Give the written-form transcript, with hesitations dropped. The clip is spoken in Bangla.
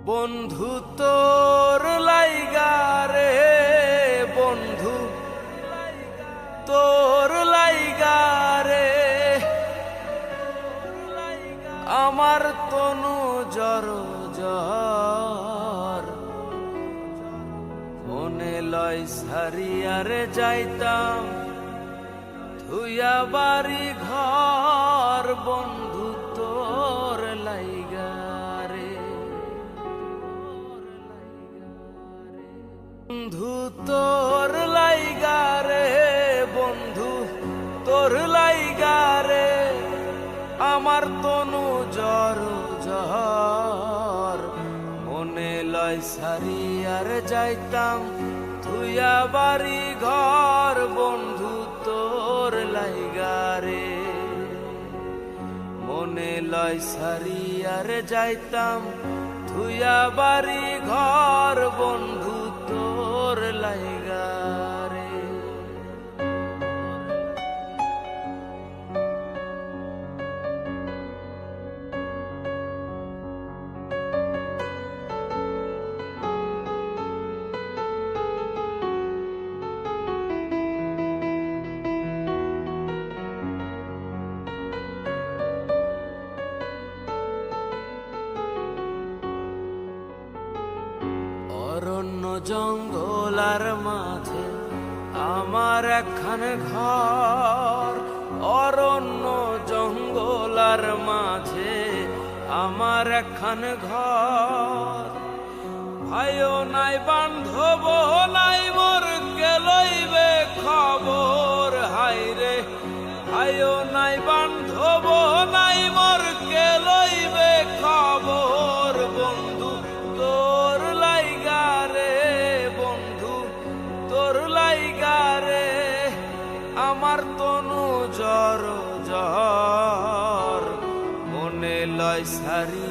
বন্ধু তোর লাইগা রে বন্ধু তোর লাইগা রে আমার তনু জর জর মনে লয় সারিয়ারে যাইতাম ধুইয়া বাড়ি ঘর বন্ধু তোর লাইগা রে বন্ধু তোর লাইগা রে বন্ধু তোর লাইগা রে আমার তনু জর জর মনে লয় সারিয়ার যাইতাম ধুইয়া বাড়ি ঘর বন্ধু তোর লাইগা রে মনে লয় সারিয়ার যাইতাম ধুইয়া বাড়ি ঘর বন্ধু তোর লাইগা রে অরণ্য জঙ্গলার মাঝে আমার একখান ঘর অরণ্য জঙ্গলার মাঝে আমার একখান ঘর ভাইও নাই বান্ধব নাই মোর কে লইবে খবর হাইরে ভাইও নাই বান্ধব নাই মোর কে লইবে খবর বন্ধু তোর লাইগা রে বন্ধু তোর লাইগা রে আমার তনু জর জর মনে লয় সারি